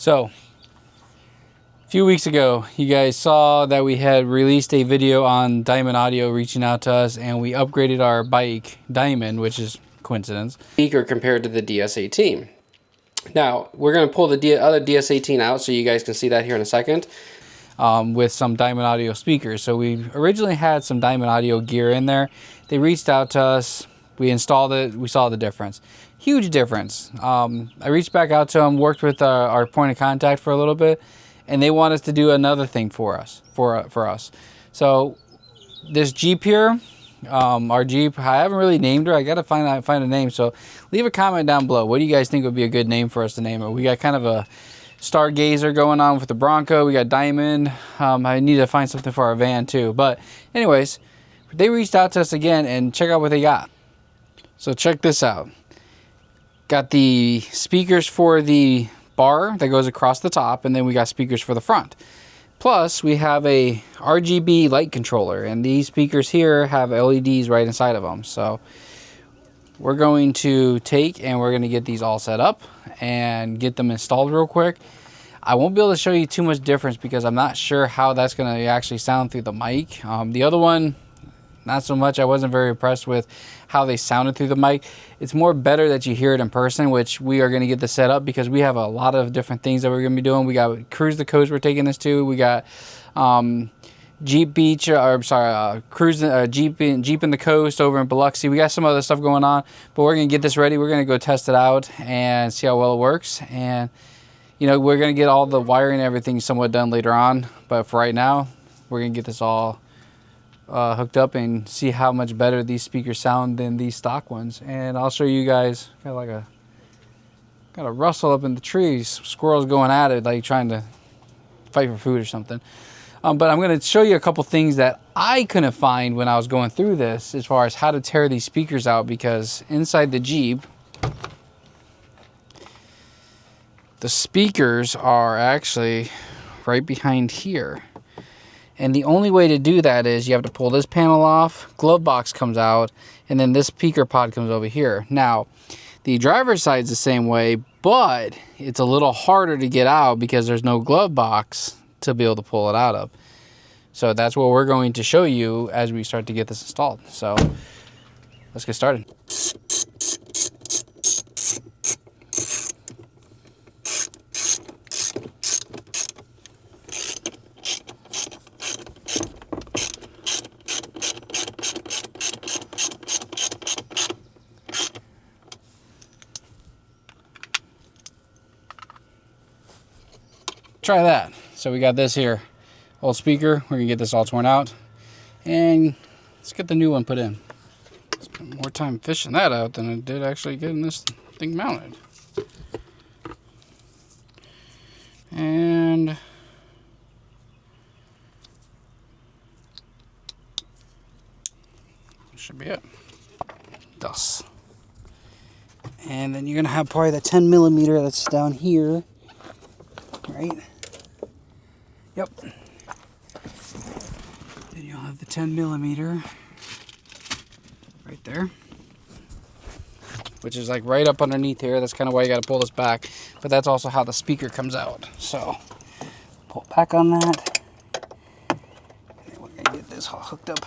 So, a few weeks ago, you guys saw that we had released a video on Diamond Audio reaching out to us, and we upgraded our bike, Diamond, which is coincidence, speaker compared to the DS18. Now, we're going to pull the other DS18 out so you guys can see that here in a second, with some Diamond Audio speakers. So we originally had some Diamond Audio gear in there. They reached out to us. We installed it. We saw the difference. Huge difference. I reached back out to them, worked with our point of contact for a little bit, and they want us to do another thing for us. So this Jeep here, our Jeep, I haven't really named her. I got to find a name. So leave a comment down below. What do you guys think would be a good name for us to name it? We got kind of a stargazer going on with the Bronco. We got Diamond. I need to find something for our van too. But anyways, they reached out to us again, and check out what they got. So check this out. Got the speakers for the bar that goes across the top, and then we got speakers for the front. Plus, we have a RGB light controller, and these speakers here have LEDs right inside of them. So we're going to we're going to get these all set up and get them installed real quick. I won't be able to show you too much difference because I'm not sure how that's going to actually sound through the mic. The other one, not so much. I wasn't very impressed with how they sounded through the mic. It's more better that you hear it in person, which we are going to get this set up because we have a lot of different things that we're going to be doing. We got Cruise the Coast we're taking this to. We got Jeep Beach, Jeep in the Coast over in Biloxi. We got some other stuff going on, but we're going to get this ready. We're going to go test it out and see how well it works. And, you know, we're going to get all the wiring and everything somewhat done later on. But for right now, we're going to get this all hooked up and see how much better these speakers sound than these stock ones. And I'll show you guys. Got a rustle up in the trees. Squirrels going at it, like trying to fight for food or something. But I'm going to show you a couple things that I couldn't find when I was going through this as far as how to tear these speakers out, because inside the Jeep, the speakers are actually right behind here. And the only way to do that is you have to pull this panel off, glove box comes out, and then this speaker pod comes over here. Now, the driver's side's the same way, but it's a little harder to get out because there's no glove box to be able to pull it out of. So that's what we're going to show you as we start to get this installed. So let's get started. Try that. So we got this here, old speaker. We're gonna get this all torn out, and let's get the new one put in. Spent more time fishing that out than I did actually getting this thing mounted. And that should be it. Thus. And then you're gonna have probably the 10 millimeter that's down here, right? Yep. Then you'll have the 10 millimeter right there, which is like right up underneath here. That's kind of why you got to pull this back, but that's also how the speaker comes out. So pull back on that. And we're gonna get this all hooked up.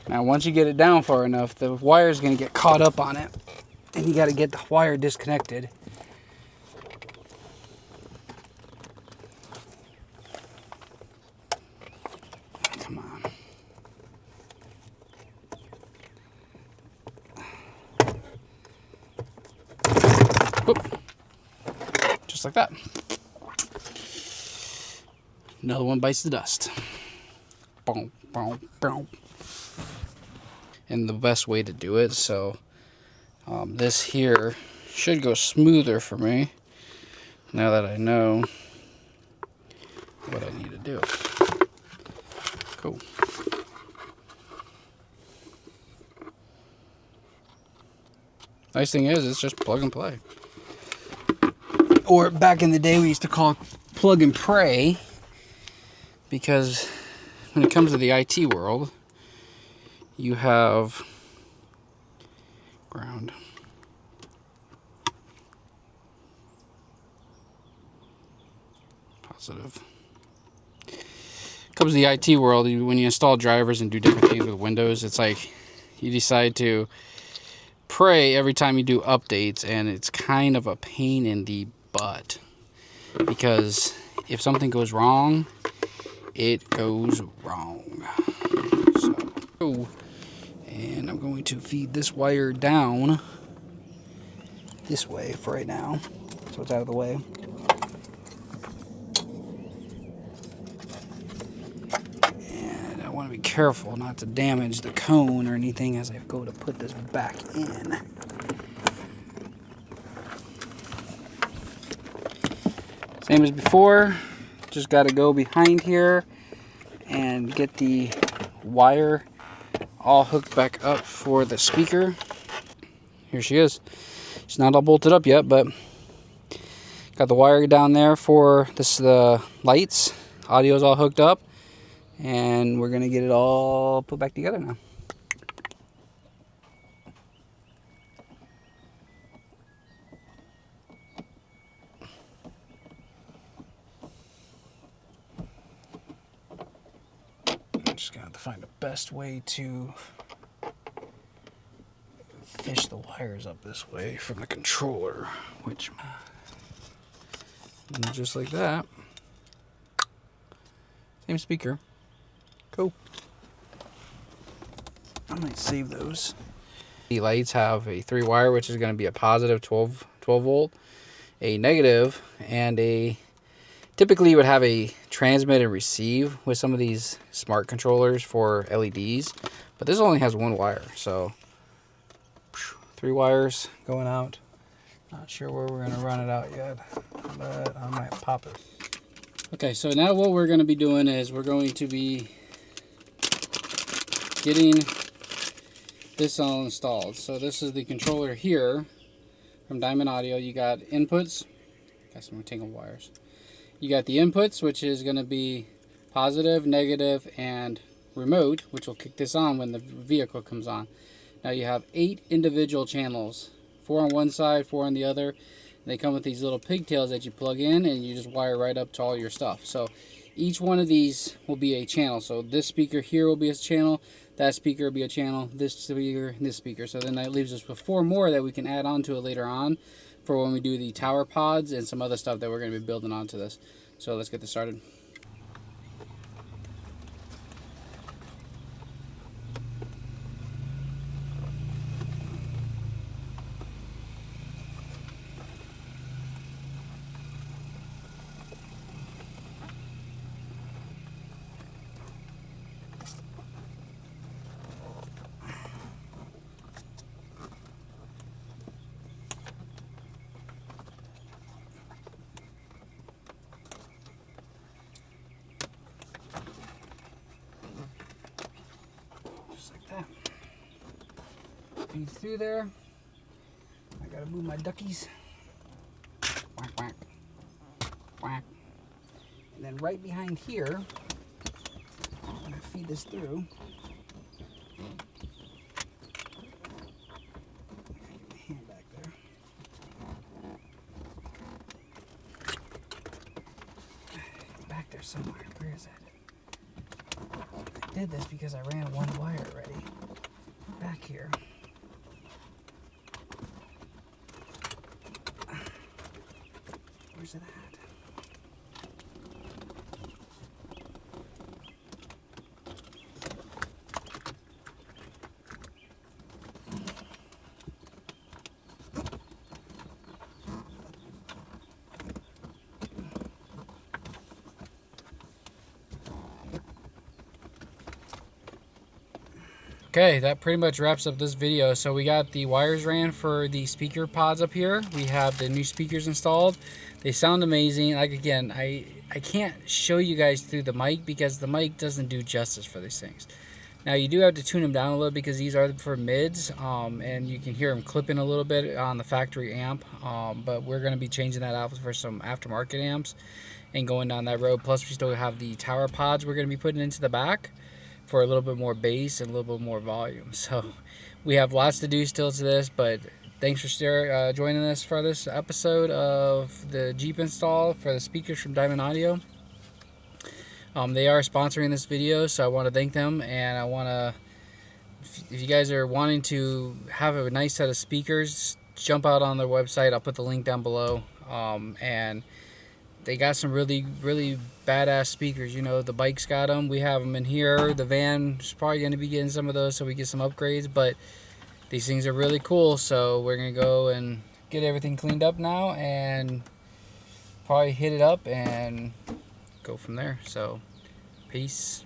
Now, once you get it down far enough, the wire is going to get caught up on it, and you got to get the wire disconnected. Come on. Whoop. Just like that. Another one bites the dust. Boom, boom, boom. And the best way to do it, so this here should go smoother for me now that I know what I need to do. Cool. Nice thing is, it's just plug and play. Or back in the day, we used to call it plug and pray, because when it comes to the IT world, you have ground. Positive. Comes to the IT world, when you install drivers and do different things with Windows, it's like you decide to pray every time you do updates, and it's kind of a pain in the butt, because if something goes wrong, it goes wrong. So, and I'm going to feed this wire down this way for right now, so it's out of the way. And I want to be careful not to damage the cone or anything as I go to put this back in. Same as before, just got to go behind here and get the wire all hooked back up for the speaker. Here she is. She's not all bolted up yet, but got the wire down there for this, the lights. Audio's all hooked up, and we're gonna get it all put back together now. Just gonna have to find the best way to fish the wires up this way from the controller, which, and just like that. Same speaker. Cool. I might save those. The lights have a 3-wire, which is going to be a positive 12 volt, a negative, and a, typically you would have a transmit and receive with some of these smart controllers for LEDs, but this only has 1 wire, so 3 wires going out. Not sure where we're going to run it out yet, but I might pop it. Okay, so now what we're going to be doing is we're going to be getting this all installed. So this is the controller here from Diamond Audio. You got inputs. Got some tangled wires. You got the inputs, which is going to be positive, negative, and remote, which will kick this on when the vehicle comes on. Now you have 8 individual channels, 4 on one side, 4 on the other. They come with these little pigtails that you plug in, and you just wire right up to all your stuff. So each one of these will be a channel. So this speaker here will be a channel, that speaker will be a channel, this speaker, and this speaker. So then that leaves us with 4 more that we can add on to it later on for when we do the tower pods and some other stuff that we're going to be building onto this. So let's get this started. Feeds through there. I gotta move my duckies. Whack, whack, whack. And then right behind here, I'm gonna feed this through. Get my hand back there. It's back there somewhere. Where is it? I did this because I ran 1 wire already. Back here. Where's it at? Okay, that pretty much wraps up this video. So we got the wires ran for the speaker pods up here. We have the new speakers installed. They sound amazing. Like, again, I can't show you guys through the mic because the mic doesn't do justice for these things. Now you do have to tune them down a little because these are for mids, and you can hear them clipping a little bit on the factory amp, but we're going to be changing that out for some aftermarket amps and going down that road. Plus we still have the tower pods we're going to be putting into the back for a little bit more bass and a little bit more volume. So we have lots to do still to this, but thanks for joining us for this episode of the Jeep install for the speakers from Diamond Audio. They are sponsoring this video, so I want to thank them, and I want to, if you guys are wanting to have a nice set of speakers, jump out on their website. I'll put the link down below, and they got some really badass speakers. You know, the bike's got them, we have them in here, the van's probably going to be getting some of those so we get some upgrades, but these things are really cool, so we're going to go and get everything cleaned up now and probably hit it up and go from there. So peace.